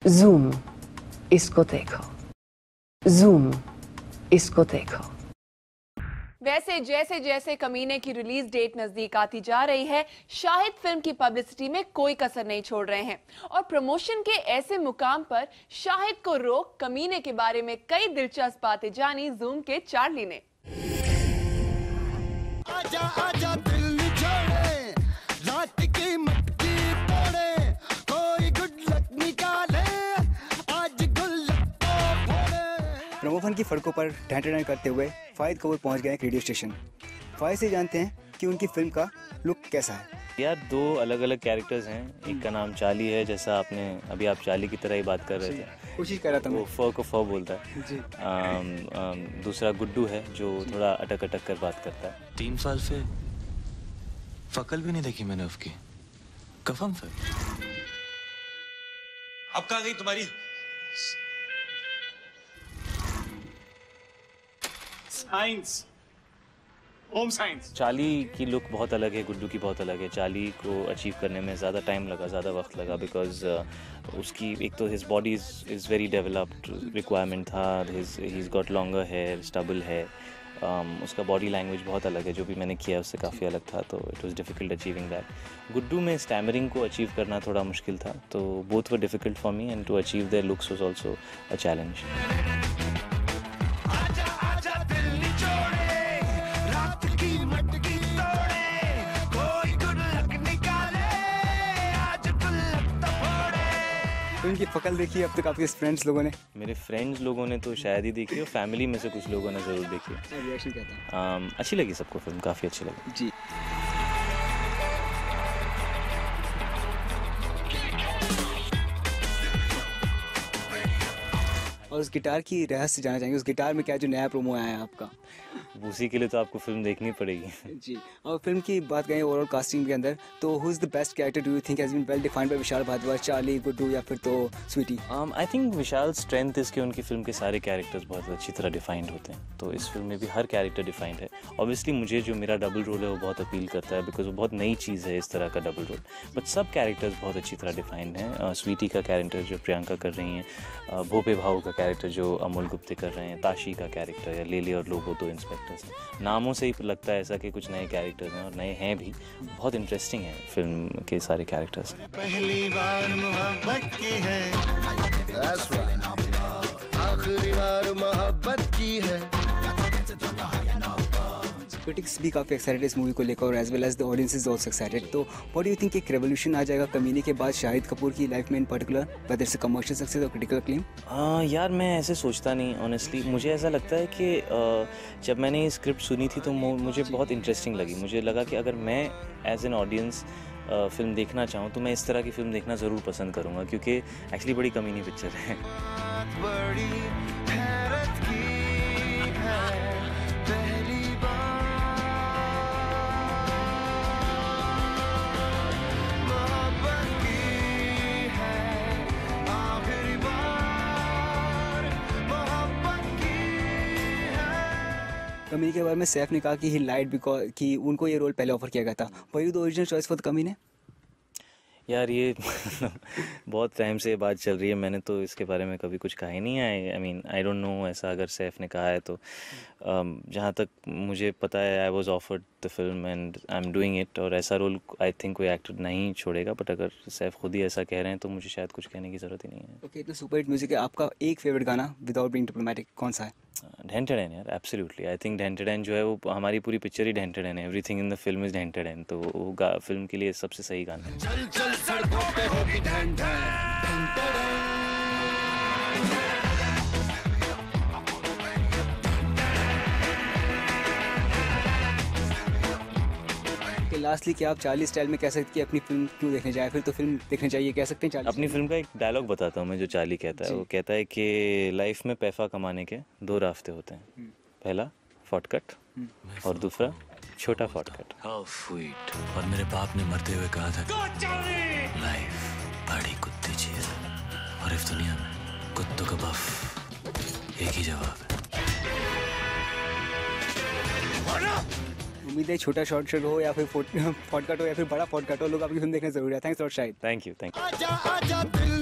Zoom, इसको देखो। Zoom, इसको देखो। वैसे जैसे जैसे कमीने की रिलीज डेट नजदीक आती जा रही है, शाहिद फिल्म की पब्लिसिटी में कोई कसर नहीं छोड़ रहे हैं और प्रमोशन के ऐसे मुकाम पर शाहिद को रोक कमीने के बारे में कई दिलचस्प बातें जानी जूम के चार्ली ने। आजा आजा दिल छोड़े, रात की मटकी तोड़े, कोई गुड लक निकाले, आज गुल्लक तो फोड़े। प्रमोशन की फड़कों पर ढांढा करते हुए फाहिद कपूर पहुंच गए एक रेडियो स्टेशन। फाहिद से जानते हैं कि उनकी फिल्म का लुक कैसा है। यार दो अलग अलग कैरेक्टर्स हैं, एक का नाम चार्ली है, जैसा आपने अभी आप चार्ली की तरह ही बात कर रहे थे, कोशिश कर रहा था वो फ को फ बोलता है जी। दूसरा गुड्डू है जो थोड़ा अटक अटक कर बात करता है। 3 साल से फकल भी नहीं देखी मैंने उसकी, कसम से। अब कहाँ गई तुम्हारी साइंस, होम साइंस? चार्ली की लुक बहुत अलग है, गुड्डू की बहुत अलग है। चार्ली को अचीव करने में ज़्यादा टाइम लगा, ज़्यादा वक्त लगा, बिकॉज उसकी एक तो his body is very developed, requirement था। He is got longer hair, stubble है, उसका बॉडी लैंग्वेज बहुत अलग है। जो भी मैंने किया उससे काफ़ी अलग था, तो it was difficult achieving that. Guddu में स्टैमरिंग को अचीव करना थोड़ा मुश्किल था, तो both were difficult for me and to achieve their looks was also a challenge. तो उनकी फकल देखी अब तक आपके फ्रेंड्स लोगों ने? मेरे फ्रेंड्स लोगों ने तो शायद ही देखी, और फैमिली में से कुछ लोगों ने ज़रूर देखी। रिएक्शन क्या था? अच्छी लगी सबको, फिल्म काफ़ी अच्छी लगी जी। और उस गिटार की रहस्य जानना चाहेंगे, उस गिटार में क्या जो नया प्रोमो आया है आपका? उसी के लिए तो आपको फिल्म देखनी पड़ेगी। जी। और फिल्म की बात करें ओवरऑल कास्टिंग के अंदर, तो who is the best character do you think has been well defined by Vishal Bhardwaj, Charlie, Guddu या फिर तो Sweety? I think Vishal strength इसके उनकी फिल्म के सारे कैरेक्टर्स बहुत अच्छी तरह डिफाइंड होते हैं, तो इस फिल्म में भी हर कैरेक्टर डिफाइंड है। ऑब्वियसली मुझे जो मेरा डबल रोल है वो बहुत अपील करता है, बिकॉज वो बहुत नई चीज़ है इस तरह का डबल रोल, बट सब कैरेक्टर्स बहुत अच्छी तरह डिफाइंड हैं। स्वीटी का कैरेक्टर जो प्रियंका कर रही हैं, भोपे भाऊ का कैरेक्टर जो अमोल गुप्ते कर रहे हैं, ताशी का कैरेक्टर या लेले और लोबो दो इंस्पेक्टर्स हैं। नामों से ही लगता है ऐसा कि कुछ नए कैरेक्टर्स हैं, और नए हैं भी। बहुत इंटरेस्टिंग है फिल्म के सारे कैरेक्टर्स। पहली बार मोहब्बत की है, आखिरी बार मोहब्बत की है। क्रिटिक्स भी काफ़ी एक्साइटेड इस मूवी को लेकर, और as well as the audience is also excited. तो व्हाट डू यू थिंक एक रेवोल्यूशन आ जाएगा कमीने के बाद शाहिद कपूर की लाइफ में in particular, whether it's a commercial success और क्रिटिकल एक्लेम? यार मैं ऐसे सोचता नहीं ऑनेस्टली। मुझे ऐसा लगता है कि जब मैंने ये स्क्रिप्ट सुनी थी तो मुझे बहुत इंटरेस्टिंग लगी। मुझे लगा कि अगर मैं एज एन ऑडियंस फिल्म देखना चाहूँ तो मैं इस तरह की फिल्म देखना ज़रूर पसंद करूँगा, क्योंकि एक्चुअली बड़ी कमीनी पिक्चर है। बड़ी हैरत की है, पहली बार मोहब्बत की है, आखिरी बार मोहब्बत की है। कमीने के बारे में सैफ ने कहा कि ही लाइट बिकॉज कि उनको ये रोल पहले ऑफर किया गया था। Were you the original choice for the कमीने? यार ये बहुत टाइम से ये बात चल रही है, मैंने तो इसके बारे में कभी कुछ कहा ही नहीं है। I mean I don't know, ऐसा अगर सैफ ने कहा है तो जहाँ तक मुझे पता है I was offered the film and I am doing it, और ऐसा रोल आई थिंक कोई एक्टर नहीं छोड़ेगा। बट अगर सैफ खुद ही ऐसा कह रहे हैं तो मुझे शायद कुछ कहने की ज़रूरत ही नहीं है। ओके, इतना सुपर हिट म्यूजिक है, आपका एक फेवरेट गाना विदाउट बीइंग डिप्लोमेटिक कौन सा है? ढेंटेडैन यार, एब्सोल्युटली। आई थिंक ढेंटेडैन जो है वो हमारी पूरी पिक्चर ही ढेंटेडैन है। Everything in the film is ढेंटेडैन, तो वो फिल्म के लिए सबसे सही गाना है। चल चल सड़कों पे होगी ढैंढ लास्टली क्या आप चार्ली स्टाइल में कह सकते हैं कि अपनी फिल्म क्यों देखने जाए? फिर तो फिल्म देखने चाहिए, कह सकते हैं चार्ली? अपनी फिल्म का एक डायलॉग बताता हूँ मैं जो चार्ली कहता है। वो कहता है कि लाइफ में पैसा कमाने के 2 रास्ते होते हैं, पहला शॉर्टकट और दूसरा छोटा शॉर्टकट। How sweet. और मेरे बाप ने मरते हुए कहा था लाइफ बड़ी कुत्ती चीज है, और इस दुनिया में कुत्तों का बफ एक ही जवाब है। उम्मीद है छोटा शॉर्ट हो या फिर पॉडकास्ट हो या फिर बड़ा पॉडकास्ट हो, लोग आपकी फिल्म देखना जरूरी है। Thanks lot Shahid. Thank you. आजा आजा दिल